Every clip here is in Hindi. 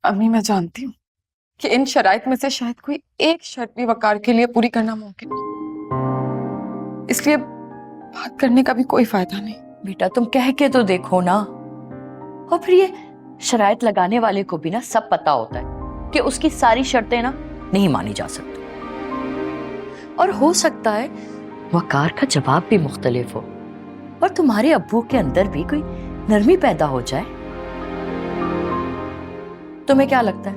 अम्मी, मैं जानती हूँ कि इन शराइत में से शायद कोई एक शर्त भी वकार के लिए पूरी करना मुमकिन नहीं, इसलिए बात करने का भी कोई फायदा नहीं। बेटा तुम कह के तो देखो ना। और फिर ये शराइत लगाने वाले को भी ना सब पता होता है कि उसकी सारी शर्तें ना नहीं मानी जा सकती, और हो सकता है वकार का जवाब भी मुख्तलिफ हो और तुम्हारे अब्बू के अंदर भी कोई नरमी पैदा हो जाए। तुम्हें क्या लगता है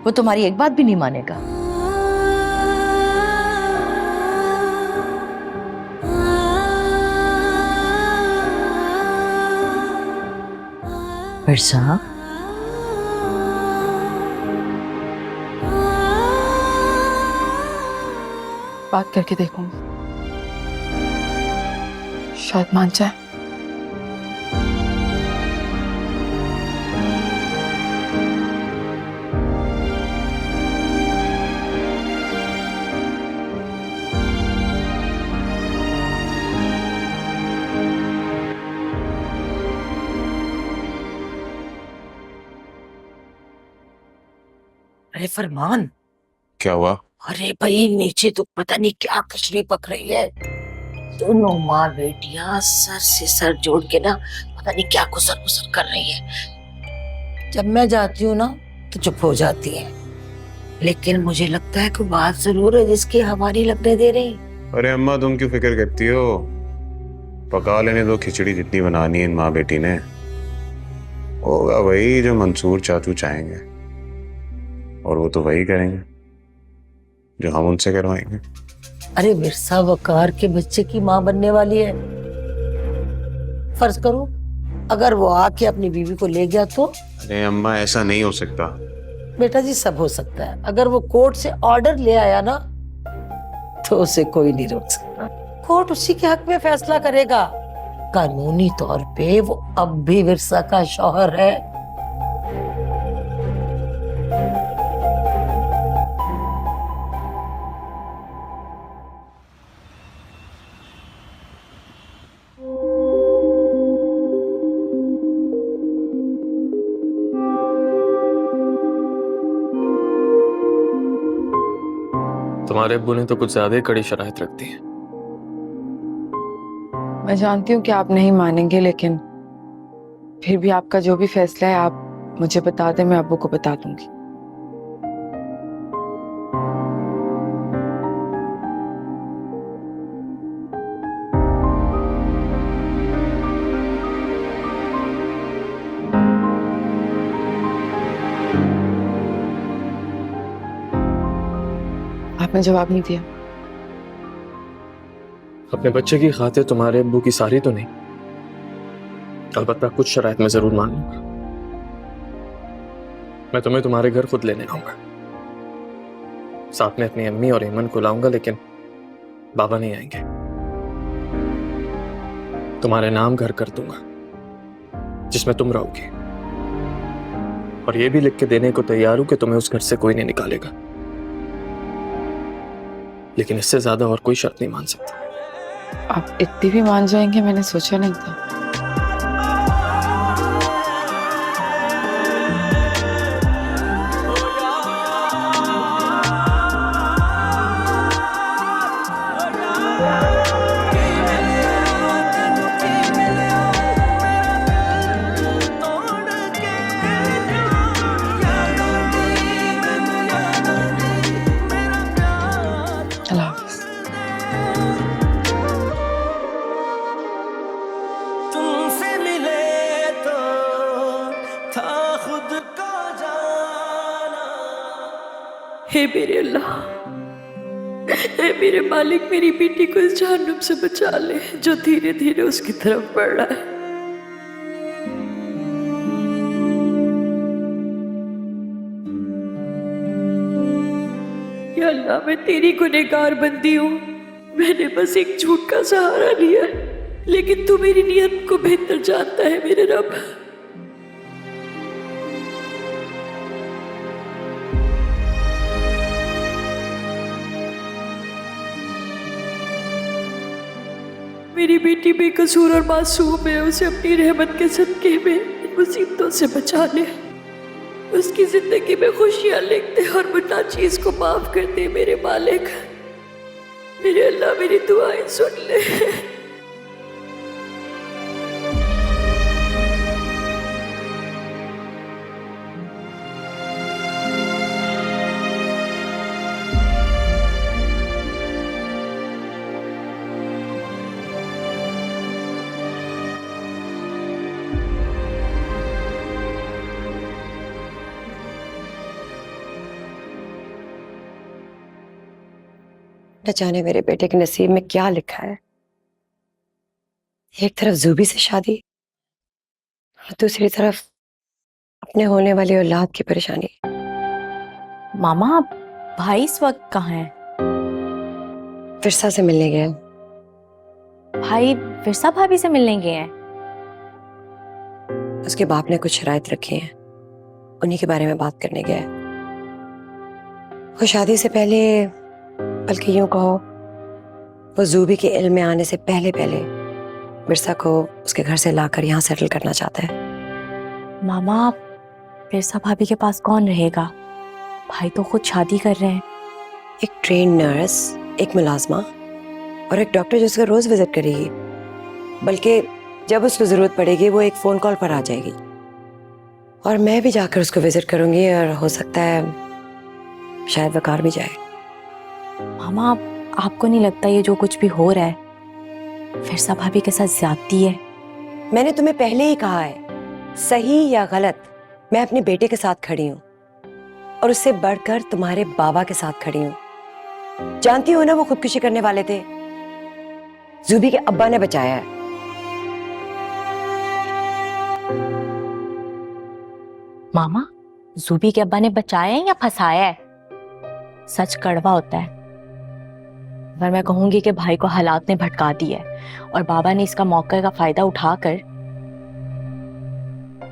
वो तुम्हारी एक बात भी नहीं मानेगा? मिर्जा, बात करके देखूंगी, शायद मान जाए। अरे फरमान, क्या हुआ? अरे भाई नीचे तो पता नहीं क्या खिचड़ी पक रही है। दोनों माँ बेटियां सर से सर जोड़ के ना पता नहीं क्या कुसर कुसर कर रही है। जब मैं जाती हूँ ना तो चुप हो जाती है, लेकिन मुझे लगता है कोई बात जरूर है जिसकी हवा नहीं लगने दे रही। अरे अम्मा, तुम क्यों फिक्र करती हो? पका लेने दो खिचड़ी, जितनी बनानी है इन माँ बेटी ने। होगा वही जो मंसूर चाचू चाहेंगे, और वो तो वही करेंगे जो हम उनसे करवाएंगे। अरे मिर्जा वकार के बच्चे की माँ बनने वाली है। फर्ज करो अगर वो आके अपनी बीवी को ले गया तो? अरे अम्मा, ऐसा नहीं हो सकता। बेटा जी सब हो सकता है। अगर वो कोर्ट से ऑर्डर ले आया ना तो उसे कोई नहीं रोक सकता। कोर्ट उसी के हक में फैसला करेगा। कानूनी तौर पे वो अब भी विरसा का शौहर है। तुम्हारे अब्बू ने तो कुछ ज्यादा ही कड़ी शराइत रख दी है। मैं जानती हूँ कि आप नहीं मानेंगे, लेकिन फिर भी आपका जो भी फैसला है आप मुझे बता दें, मैं अब्बू को बता दूंगी। आपने जवाब नहीं दिया। अपने बच्चे की खातिर तुम्हारे अब्बू की सारी तो नहीं, अलबत्ता कुछ शराइत में जरूर मान लूंगा। मैं तुम्हें तुम्हारे घर खुद लेने आऊंगा, साथ में अपनी अम्मी और ईमन को लाऊंगा, लेकिन बाबा नहीं आएंगे। तुम्हारे नाम घर कर दूंगा जिसमें तुम रहोगे, और ये भी लिख के देने को तैयार हूं कि तुम्हें उस घर से कोई नहीं निकालेगा, लेकिन इससे ज्यादा और कोई शर्त नहीं मान सकता। आप इतनी भी मान जाएंगे, मैंने सोचा नहीं था। अल्लाह हाफिज़। तुमसे मिले तो था खुद को जाना। हे मेरे अल्लाह, हे मेरे मालिक, मेरी बेटी को इस जहन्नुम से बचा ले जो धीरे धीरे उसकी तरफ बढ़ रहा है। या अल्लाह, मैं तेरी गुनहगार बंदी हूँ। मैंने बस एक झूठ का सहारा लिया, लेकिन तू मेरी नियत को बेहतर जानता है मेरे रब। मेरी बेटी बेकसूर और मासूम है, उसे अपनी रहमत के सदके में इन मुसीबतों से बचा ले। उसकी जिंदगी में खुशियां लिख दे और मुन्ना चीज को माफ कर दे मेरे मालिक। मेरे अल्लाह मेरी दुआएं सुन ले। न जाने मेरे बेटे के नसीब में क्या लिखा है। एक तरफ जूबी से शादी और दूसरी तरफ अपने होने वाली औलाद की परेशानी। मामा भाई इस वक्त कहाँ है? फिरसा से मिलने गया। भाई फिरसा भाभी से मिलने गए हैं? उसके बाप ने कुछ शराइत रखी हैं, उन्हीं के बारे में बात करने गया है। वो शादी से पहले, बल्कि यूं कहो वो जूबी के इल्म में आने से पहले पहले बिरसा को उसके घर से लाकर यहाँ सेटल करना चाहता है। मामा फिरसा भाभी के पास कौन रहेगा? भाई तो खुद शादी कर रहे हैं। एक ट्रेन नर्स, एक मुलाजमा और एक डॉक्टर जो उसका रोज विजिट करेगी। बल्कि जब उसको जरूरत पड़ेगी वो एक फोन कॉल पर आ जाएगी और मैं भी जाकर उसको विजिट करूंगी और हो सकता है शायद वकार भी जाए। मामा आपको नहीं लगता ये जो कुछ भी हो रहा है फिरसा भाभी के साथ ज्यादती है? मैंने तुम्हें पहले ही कहा है, सही या गलत मैं अपने बेटे के साथ खड़ी हूँ और उससे बढ़कर तुम्हारे बाबा के साथ खड़ी हूँ। जानती हो ना वो खुदकुशी करने वाले थे, जूबी के अब्बा ने बचाया है। मामा जूबी के अब्बा ने बचाया है या फंसाया है? सच कड़वा होता है। पर मैं कहूंगी कि भाई को हालात ने भटका दिया है और बाबा ने इसका मौके का फायदा उठाकर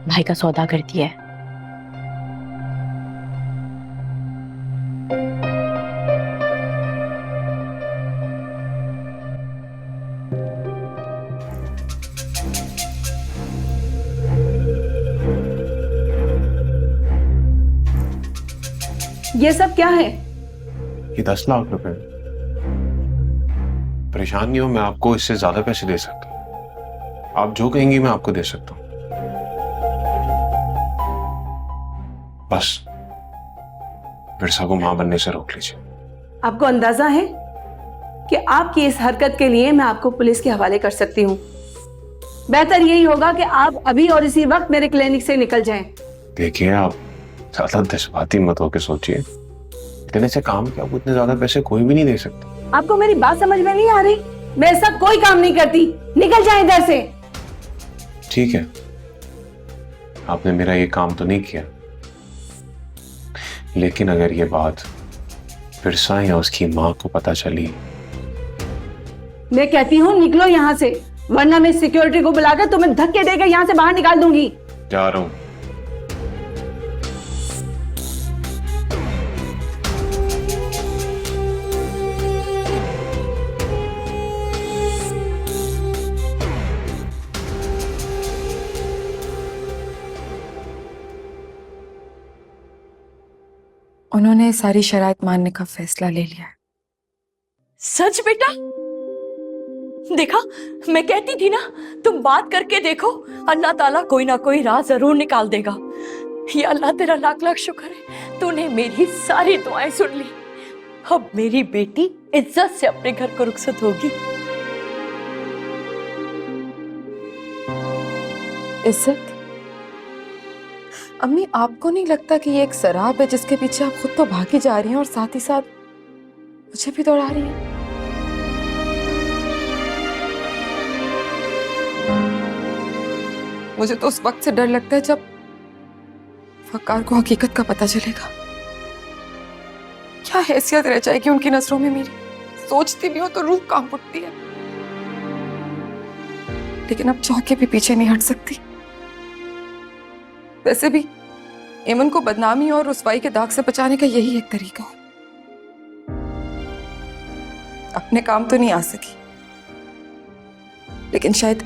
भाई का सौदा कर दिया है। ये सब क्या है? ये 10 लाख रुपए। परेशान नहीं हो, मैं आपको इससे ज्यादा पैसे दे सकता हूँ। आप जो कहेंगी मैं आपको दे सकता हूँ। बस बिरसा को मां बनने से रोक लीजिए। आपको अंदाजा है कि आपकी इस हरकत के लिए मैं आपको पुलिस के हवाले कर सकती हूँ। बेहतर यही होगा कि आप अभी और इसी वक्त मेरे क्लिनिक से निकल जाएं। देखिए आप ज्यादा जज्बाती मत होकर सोचिए। इतने से काम के आपको इतने ज्यादा पैसे कोई भी नहीं दे सकता। आपको मेरी बात समझ में नहीं आ रही? मैं ऐसा कोई काम नहीं करती। निकल जाए इधर से। ठीक है, आपने मेरा ये काम तो नहीं किया, लेकिन अगर ये बात बिरसा या उसकी मां को पता चली। मैं कहती हूँ निकलो यहाँ से, वरना मैं सिक्योरिटी को बुलाकर तुम्हें धक्के देकर यहाँ से बाहर निकाल दूंगी। जा रहा हूं। उन्होंने सारी शराइत मानने का फैसला ले लिया है। सच बेटा? देखा, मैं कहती थी ना, तुम बात करके देखो, अल्लाह ताला कोई ना कोई राह जरूर निकाल देगा। या अल्लाह तेरा लाख लाख शुक्र है, तूने मेरी सारी दुआएं सुन ली। अब मेरी बेटी इज्जत से अपने घर को रुखसत होगी। इज्जत? अम्मी, आपको नहीं लगता कि ये एक शराब है जिसके पीछे आप खुद तो भागी जा रही हैं और साथ ही साथ मुझे भी दौड़ा रही हैं? मुझे तो उस वक्त से डर लगता है जब फक्कार को हकीकत का पता चलेगा। क्या हैसियत रह जाएगी उनकी नजरों में मेरी? सोचती भी हूं तो रूह कांप उठती है, लेकिन अब चौके भी पीछे नहीं हट सकती। वैसे भी एमन को बदनामी और रुसवाई के दाग से बचाने का यही एक तरीका है। अपने काम तो नहीं आ सकी, लेकिन शायद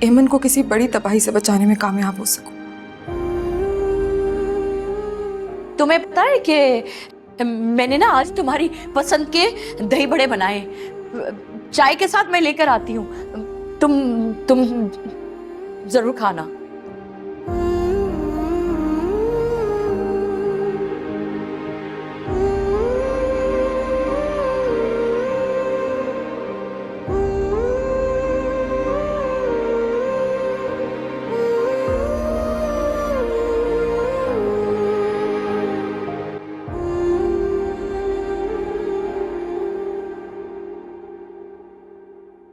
एमन को किसी बड़ी तबाही से बचाने में कामयाब हो सकूं। तुम्हें पता है कि मैंने ना आज तुम्हारी पसंद के दही बड़े बनाए, चाय के साथ मैं लेकर आती हूँ, तुम जरूर खाना।